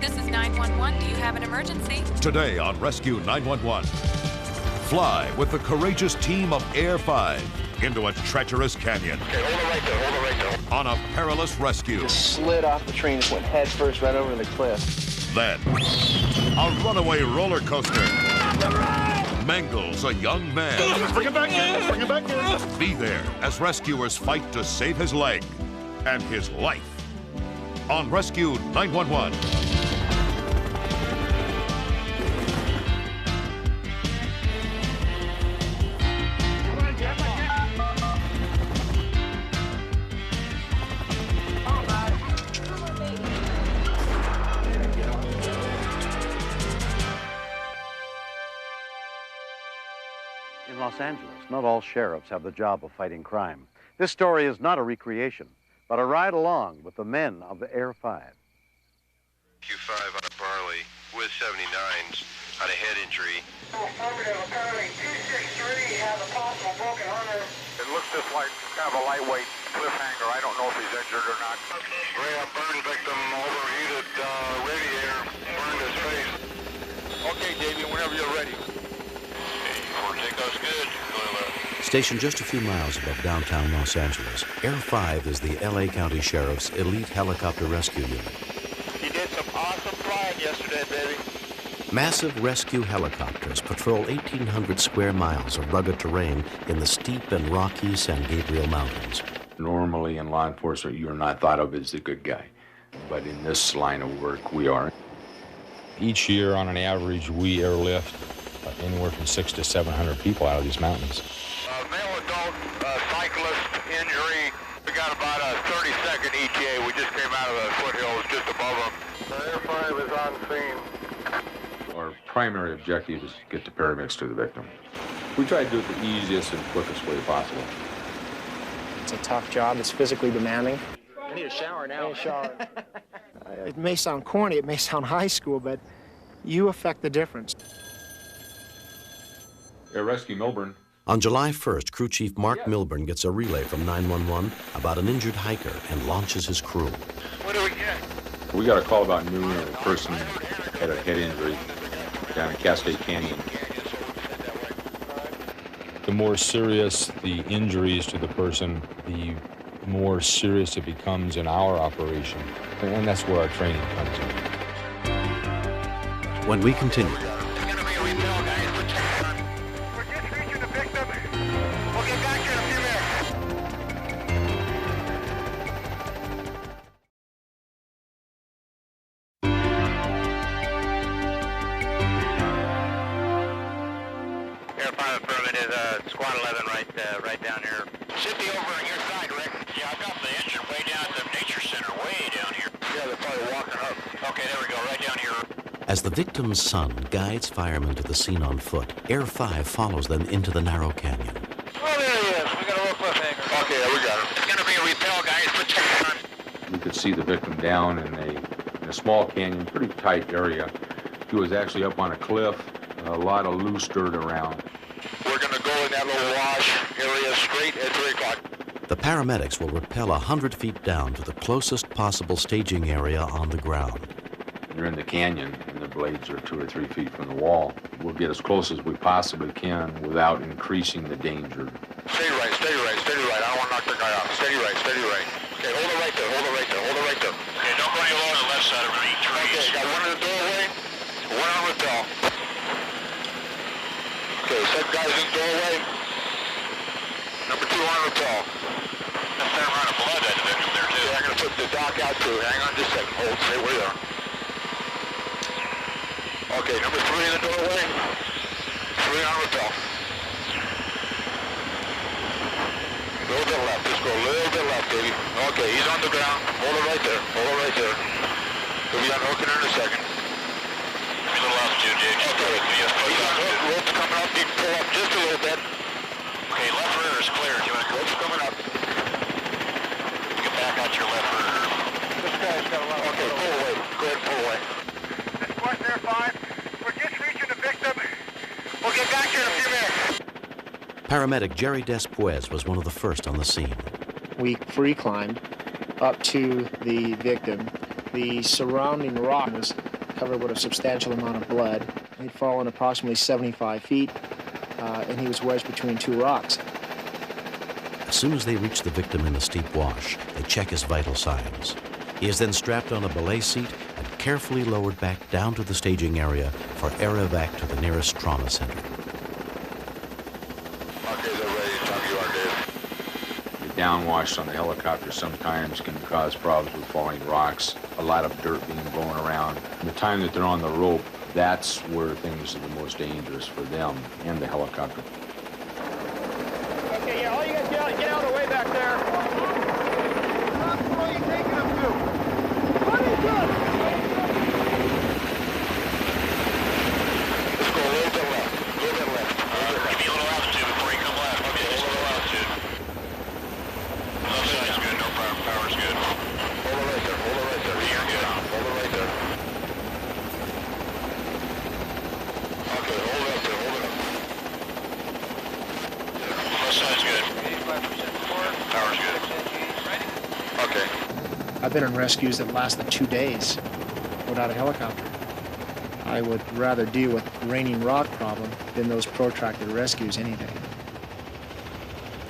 This is 911. Do you have an emergency? Today on Rescue 911. Fly with the courageous team of Air 5 into a treacherous canyon. Okay, hold it right there, hold it right there. On a perilous rescue. Just slid off the train, went head first right over the cliff. Then, a runaway roller coaster mangles a young man. Bring it back in, bring it back in. Be there as rescuers fight to save his leg and his life. On Rescue 911. In Los Angeles, not all sheriffs have the job of fighting crime. This story is not a recreation, but a ride along with the men of the Air 5. Q5 out of Barley with 79s, had a head injury. Affirmative, apparently 263 has a possible broken arm. It looks just like kind of a lightweight cliffhanger. I don't know if he's injured or not. Ray, burn victim, overheated radiator, burned his face. Okay, Davey, whenever you're ready. Takeoff's good. Stationed just a few miles above downtown Los Angeles, Air 5 is the L.A. County Sheriff's elite helicopter rescue unit. You did some awesome flying yesterday, baby. Massive rescue helicopters patrol 1,800 square miles of rugged terrain in the steep and rocky San Gabriel Mountains. Normally in law enforcement, you're not thought of as the good guy. But in this line of work, we are. Each year, on an average, we airlift anywhere from 600 to 700 people out of these mountains. Male adult cyclist injury. We got about a 30-second ETA. We just came out of the foothills just above them. Air 5 is on scene. Our primary objective is to get the paramedics to the victim. We try to do it the easiest and quickest way possible. It's a tough job. It's physically demanding. I need a shower now. I need a shower. It may sound corny, it may sound high school, but you affect the difference. Air Rescue Milburn. On July 1st, Crew Chief Mark Milburn gets a relay from 911 about an injured hiker and launches his crew. What do we get? We got a call about noon that a person had a head injury down in Cascade Canyon. The more serious the injuries to the person, the more serious it becomes in our operation. And that's where our training comes in. When we continue. Squad 11 right down here. Should be over on your side, Rick. Yeah, I've got the engine way down at the nature center, way down here. Yeah, they're probably walking up. Okay, there we go, right down here. As the victim's son guides firemen to the scene on foot, Air 5 follows them into the narrow canyon. Oh, there he is. We got a little cliffhanger. Okay, we got him. It's going to be a repel, guys. Put your on. We could see the victim down in a small canyon, pretty tight area. He was actually up on a cliff, a lot of loose dirt around. We're going to go in that little wash area straight at 3 o'clock. The paramedics will rappel 100 feet down to the closest possible staging area on the ground. You're in the canyon, and the blades are 2 or 3 feet from the wall. We'll get as close as we possibly can without increasing the danger. Steady right, steady right, steady right. I don't want to knock the guy out. Steady right, steady right. Okay, hold it right there, hold it right there, hold it right there. Okay, don't go any lower on the left side of the trees. Okay, got one in the doorway, one on rappel. Okay, set guys in the doorway. Number 2 on rappel. That's a fair amount of blood at the victim there, too. Yeah, I'm going to put the doc out, too. Hang on just a second. Hold, stay where you are. Okay, number 3 in the doorway. 3 on rappel. A little bit left. Just go a little bit left, baby. Okay, he's on the ground. Hold it right there. Hold it right there. He'll be unhooking her in a second. Give me a little altitude, Jake. Okay. He's on hook. Rope's coming up. You can pull up just a little bit. Okay, left rear is clear. Do you want to rope's coming up? You can back out your left rear. This guy's got a lot of... Okay, pull away. Go ahead, pull away. This is West Air 5. We're just reaching the victim. We'll get back here in a few minutes. Paramedic Jerry Despuez was one of the first on the scene. We free climbed up to the victim, The surrounding rock was covered with a substantial amount of blood. He'd fallen approximately 75 feet, and he was wedged between two rocks. As soon as they reach the victim in the steep wash, they check his vital signs. He is then strapped on a belay seat and carefully lowered back down to the staging area for air evac to the nearest trauma center. Okay, they're ready. Tom, you are, Dave. The downwash on the helicopter sometimes can cause problems with falling rocks, a lot of dirt being blown around. The time that they're on the rope, that's where things are the most dangerous for them and the helicopter. Okay, yeah, all you guys get out of the way back there. Where are you taking them to? What is that? Let's go a little bit left. A little bit left. Give me a little altitude before you come left. Okay, just a little altitude. Left side's good. No problem. Power's good. Hold it right there. Hold it right there. You're good. Hold it right there. Okay, hold it up there. Hold it up. Left side's good. 85% forward. Power's good. Okay. I've been on rescues that lasted 2 days without a helicopter. I would rather deal with the raining rock problem than those protracted rescues any day.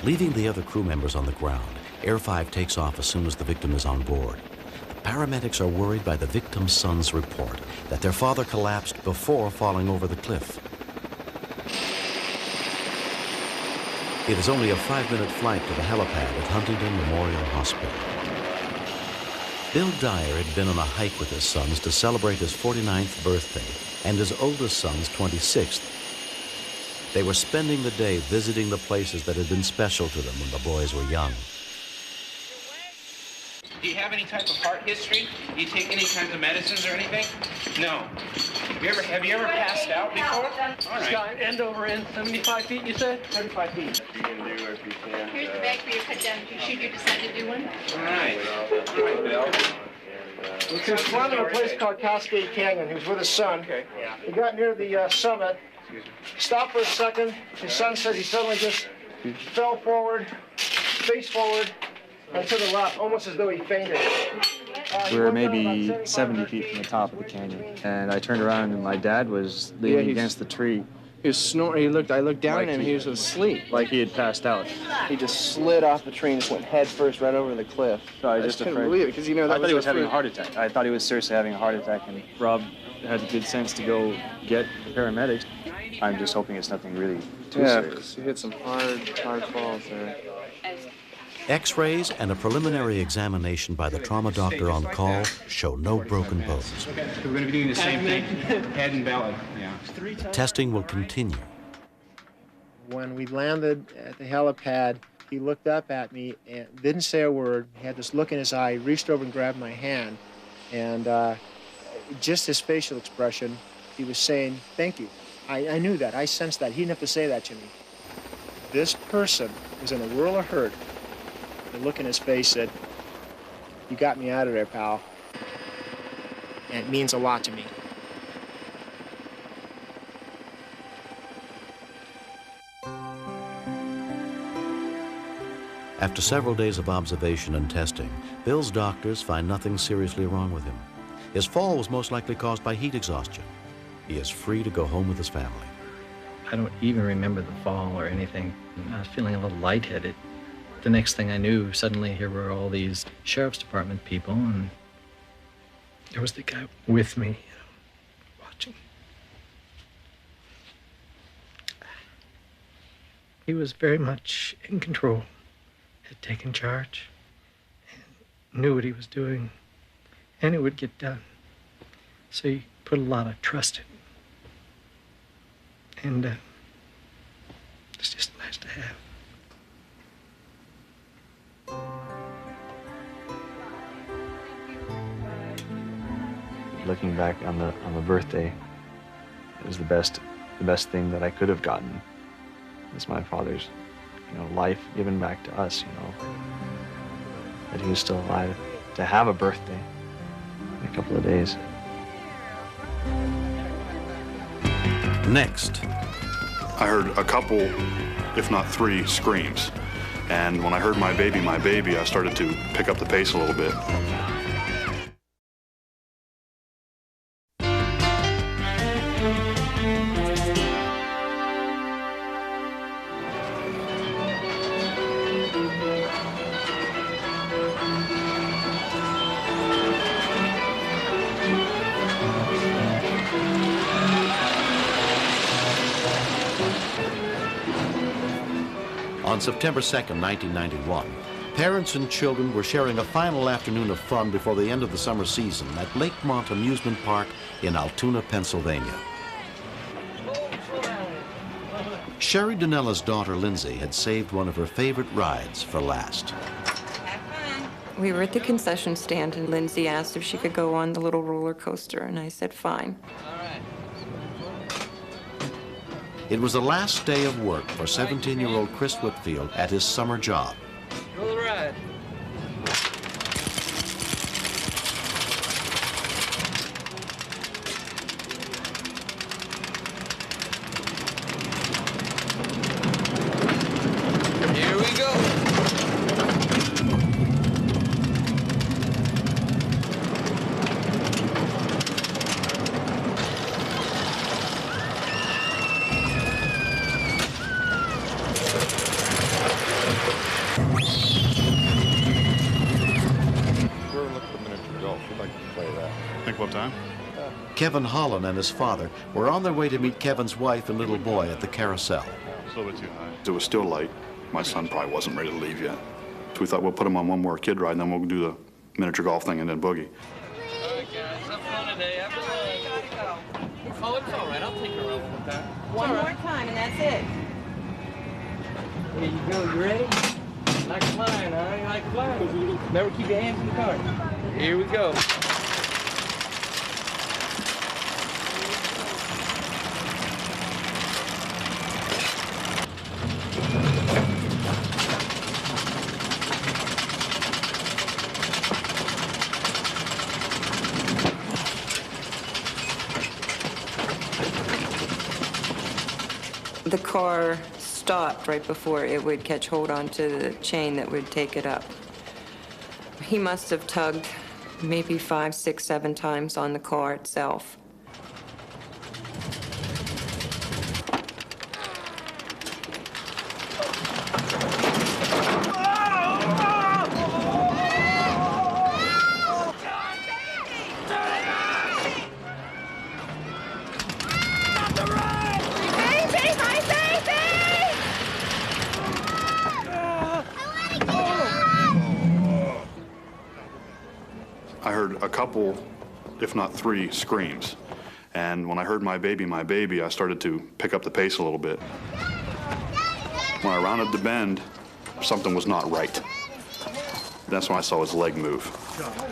Leaving the other crew members on the ground, Air 5 takes off as soon as the victim is on board. The paramedics are worried by the victim's son's report that their father collapsed before falling over the cliff. It is only a 5-minute flight to the helipad at Huntington Memorial Hospital. Bill Dyer had been on a hike with his sons to celebrate his 49th birthday and his oldest son's 26th. They were spending the day visiting the places that had been special to them when the boys were young. Do you have any type of heart history? Do you take any kinds of medicines or anything? No. Have you ever passed out before? All right. End over end, 75 feet, you said? 75 feet. Here's the bag for your cut down. Should you decide to do one? All right. All right, Bill. He was climbing a place called Cascade Canyon. He was with his son. Okay. He got near the summit, stopped for a second. His son said he suddenly just fell forward, face forward, and to the left, almost as though he fainted. We were maybe 70 feet from the top of the canyon, and I turned around and my dad was leaning against the tree. He was snoring. I looked down at him, he was asleep. Like he had passed out. He just slid off the tree and just went head first right over the cliff. So I just couldn't believe it, because you know that I thought he was having a heart attack. I thought he was seriously having a heart attack, and Rob had the good sense to go get the paramedics. I'm just hoping it's nothing really too serious. He hit some hard falls there. X-rays and a preliminary examination by the trauma doctor on call show no broken bones. We're going to be doing the same thing. Head and belly. Yeah. Testing will continue. When we landed at the helipad, he looked up at me and didn't say a word. He had this look in his eye, reached over and grabbed my hand, and just his facial expression, he was saying, "Thank you." I knew that. I sensed that. He didn't have to say that to me. This person was in a whirl of hurt. The look in his face said, "You got me out of there, pal." And it means a lot to me. After several days of observation and testing, Bill's doctors find nothing seriously wrong with him. His fall was most likely caused by heat exhaustion. He is free to go home with his family. I don't even remember the fall or anything. I was feeling a little lightheaded. The next thing I knew, suddenly here were all these sheriff's department people, and there was the guy with me, watching. He was very much in control, had taken charge, and knew what he was doing, and it would get done. So he put a lot of trust in it. And it's just nice to have. Looking back on the birthday, it was the best thing that I could have gotten. It's my father's, life given back to us, that he was still alive to have a birthday in a couple of days. Next. I heard a couple, if not 3, screams. And when I heard my baby, I started to pick up the pace a little bit. On September 2nd, 1991, parents and children were sharing a final afternoon of fun before the end of the summer season at Lakemont Amusement Park in Altoona, Pennsylvania. Sherry Donnella's daughter, Lindsay, had saved one of her favorite rides for last. We were at the concession stand, and Lindsay asked if she could go on the little roller coaster, and I said, fine. It was the last day of work for 17-year-old Chris Whitfield at his summer job. Go the ride. Here we go. What time? Kevin Holland and his father were on their way to meet Kevin's wife and little boy at the carousel. It's a little bit too high. It was still light. My son probably wasn't ready to leave yet. So we thought we'll put him on one more kid ride, and then we'll do the miniature golf thing and then boogie. All right, guys, have fun today. After lunch. Oh, it's all right. I'll take her over with that. One more time, and that's it. Here you go. You ready? Like flying, huh? You like flying? Never keep your hands in the car. Here we go. The car stopped right before it would catch hold onto the chain that would take it up. He must have tugged maybe 5, 6, 7 times on the car itself. I heard a couple, if not 3, screams. And when I heard my baby, I started to pick up the pace a little bit. When I rounded the bend, something was not right. That's when I saw his leg move.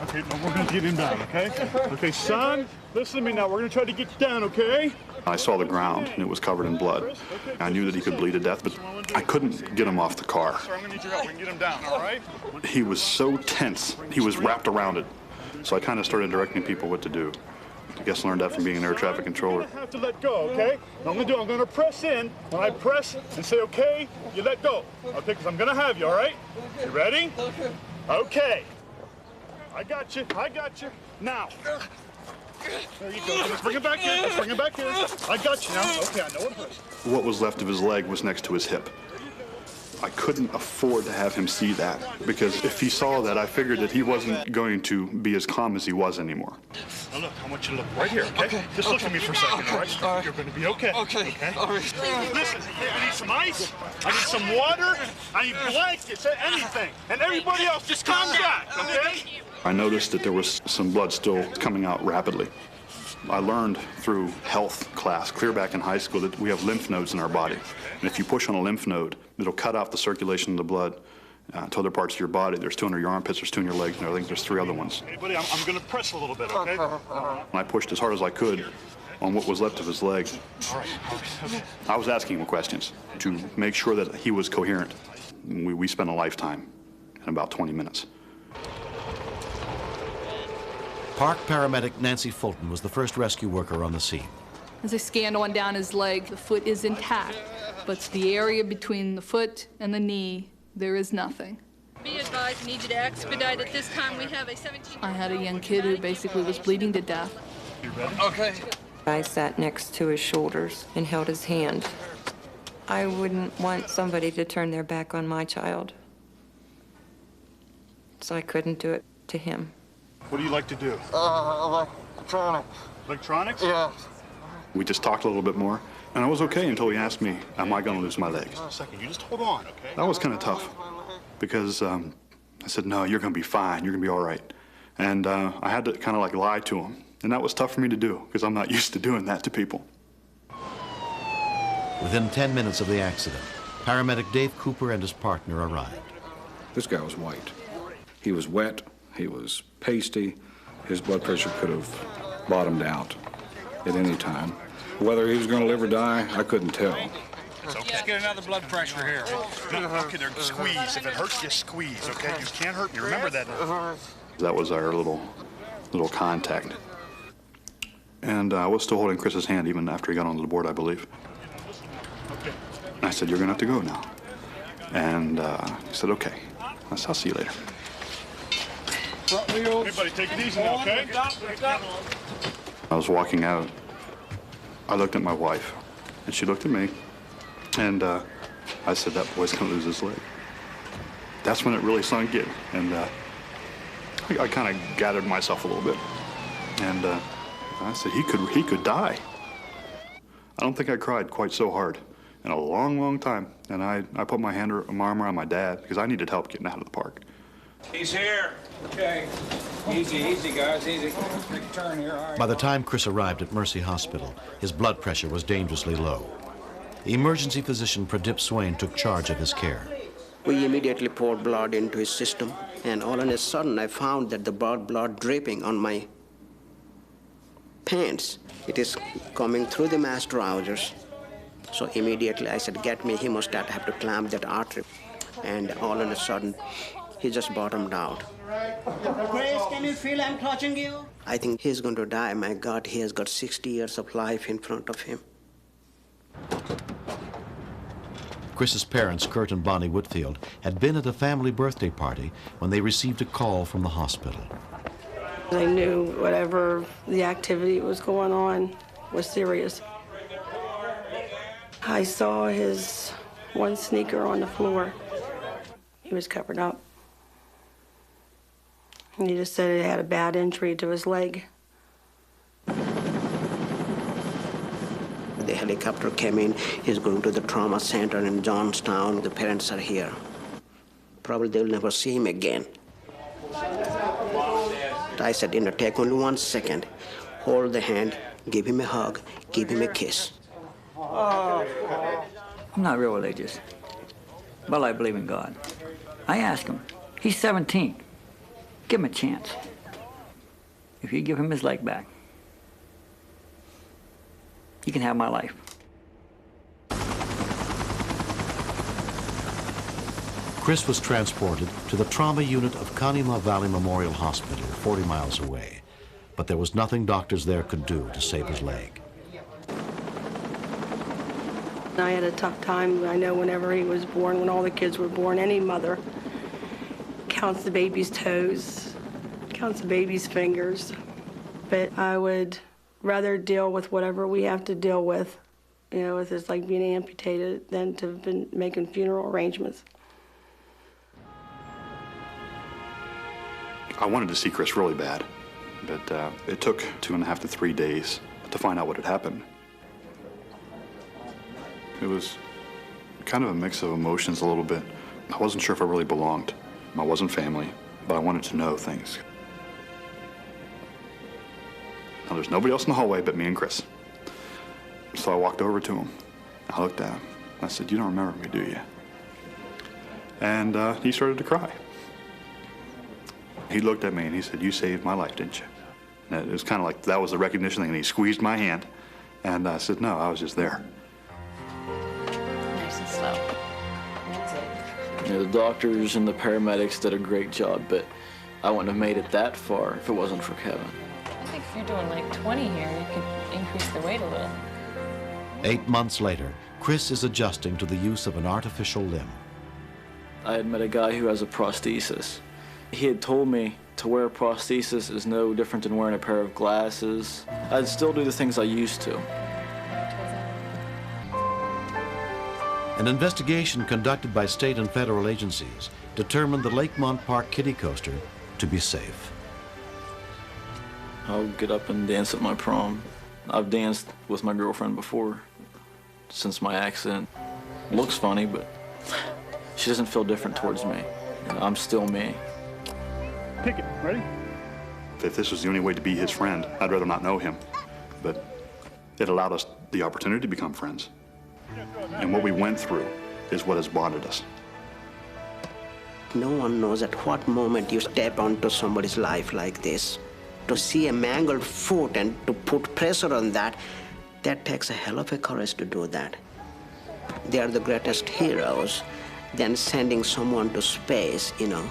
Okay, no, we're gonna get him down, okay? Okay, son, listen to me now. We're gonna try to get you down, okay? I saw the ground, and it was covered in blood. I knew that he could bleed to death, but I couldn't get him off the car. Sir, I'm gonna need your help. We can get him down, all right? He was so tense. He was wrapped around it. So I kind of started directing people what to do. I guess I learned that from being an air traffic controller. You have to let go, okay? What I'm gonna press in. When I press and say, okay, you let go. Okay, because I'm gonna have you, all right? You ready? Okay. I got you. Now. There you go. Let's bring it back in. I got you now. Okay, I know what it is. What was left of his leg was next to his hip. I couldn't afford to have him see that, because if he saw that, I figured that he wasn't going to be as calm as he was anymore. Now look, I want you to look right here, okay? Just look at me for a second, all right? You're gonna be okay. Okay. All right. Listen, I need some ice, I need some water, I need blankets, anything. And everybody else, just calm down, okay? I noticed that there was some blood still coming out rapidly. I learned through health class, clear back in high school, that we have lymph nodes in our body. And if you push on a lymph node, it'll cut off the circulation of the blood to other parts of your body. There's 2 under your armpits, there's 2 in your legs, and I think there's 3 other ones. Hey, buddy, I'm gonna press a little bit, okay? And I pushed as hard as I could on what was left of his leg. All right, okay. I was asking him questions to make sure that he was coherent. We spent a lifetime in about 20 minutes. Park paramedic Nancy Fulton was the first rescue worker on the scene. As I scanned on down his leg, the foot is intact, but the area between the foot and the knee, there is nothing. Be advised, need you to expedite at this time. We have a 17-year-old. I had a young kid who basically was bleeding to death. You ready? Okay. I sat next to his shoulders and held his hand. I wouldn't want somebody to turn their back on my child, so I couldn't do it to him. What do you like to do? Electronics. Electronics? Yeah. We just talked a little bit more, and I was okay until he asked me, am I going to lose my leg? Hold on a second, you just hold on, okay? That was kind of tough because I said, no, you're going to be fine. You're going to be all right. And I had to kind of like lie to him. And that was tough for me to do because I'm not used to doing that to people. Within 10 minutes of the accident, paramedic Dave Cooper and his partner arrived. This guy was white. He was wet. He was pasty. His blood pressure could have bottomed out at any time. Whether he was going to live or die, I couldn't tell. It's okay. Let's get another blood pressure here. No, okay, there, squeeze. If it hurts, just squeeze, okay? You can't hurt me. Remember that now. That was our little contact. And I was still holding Chris's hand even after he got onto the board, I believe. Okay. I said, you're going to have to go now. And he said, okay. I said, I'll see you later. Everybody take it easy now, okay? I was walking out. I looked at my wife, and she looked at me, and I said, that boy's going to lose his leg. That's when it really sunk in, and I kind of gathered myself a little bit, and I said, he could die. I don't think I cried quite so hard in a long, long time, and I put my arm around my dad because I needed help getting out of the park. He's here. Okay. Easy, easy, guys, easy. Take a turn here. All right. By the time Chris arrived at Mercy Hospital, his blood pressure was dangerously low. The emergency physician Pradip Swain took charge of his care. We immediately poured blood into his system, and all of a sudden I found that the blood dripping on my pants. It is coming through the mass trousers. So immediately I said, get me a hemostat, I have to clamp that artery. And all of a sudden, he just bottomed out. Grace, can you feel I'm clutching you? I think he's going to die. My God, he has got 60 years of life in front of him. Chris's parents, Kurt and Bonnie Whitfield, had been at a family birthday party when they received a call from the hospital. I knew whatever the activity was going on was serious. I saw his one sneaker on the floor. He was covered up. And he just said he had a bad injury to his leg. The helicopter came in. He's going to the trauma center in Johnstown. The parents are here. Probably they'll never see him again. I said, take only 1 second. Hold the hand, give him a hug, give him a kiss. I'm not real religious, but I believe in God. I asked him, he's 17. Give him a chance. If you give him his leg back, you can have my life. Chris was transported to the trauma unit of Kanima Valley Memorial Hospital, 40 miles away. But there was nothing doctors there could do to save his leg. I had a tough time. I know whenever he was born, when all the kids were born, any mother counts the baby's toes, counts the baby's fingers. But I would rather deal with whatever we have to deal with, with this like being amputated, than to have been making funeral arrangements. I wanted to see Chris really bad, but it took 2.5 to 3 days to find out what had happened. It was kind of a mix of emotions a little bit. I wasn't sure if I really belonged. I wasn't family, but I wanted to know things. Now, there's nobody else in the hallway but me and Chris. So I walked over to him. I looked at him. I said, you don't remember me, do you? And he started to cry. He looked at me and he said, you saved my life, didn't you? And it was kind of like that was the recognition thing, and he squeezed my hand. And I said, no, I was just there. Nice and slow. That's it. The doctors and the paramedics did a great job, but I wouldn't have made it that far if it wasn't for Kevin. I think if you're doing like 20 here, you could increase the weight a little. 8 months later, Chris is adjusting to the use of an artificial limb. I had met a guy who has a prosthesis. He had told me to wear a prosthesis is no different than wearing a pair of glasses. I'd still do the things I used to. An investigation conducted by state and federal agencies determined the Lakemont Park kiddie coaster to be safe. I'll get up and dance at my prom. I've danced with my girlfriend before since my accident. Looks funny, but she doesn't feel different towards me. I'm still me. Pick it. Ready? If this was the only way to be his friend, I'd rather not know him. But it allowed us the opportunity to become friends. And what we went through is what has bonded us. No one knows at what moment you step onto somebody's life like this. To see a mangled foot and to put pressure on that, that takes a hell of a courage to do that. They are the greatest heroes than sending someone to space, you know.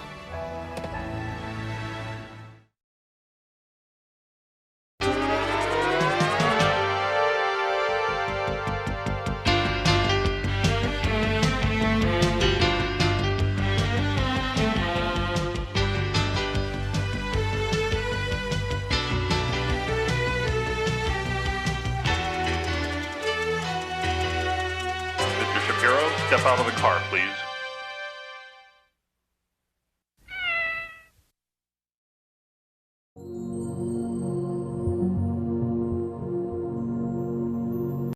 Mr. Shapiro, step out of the car, please.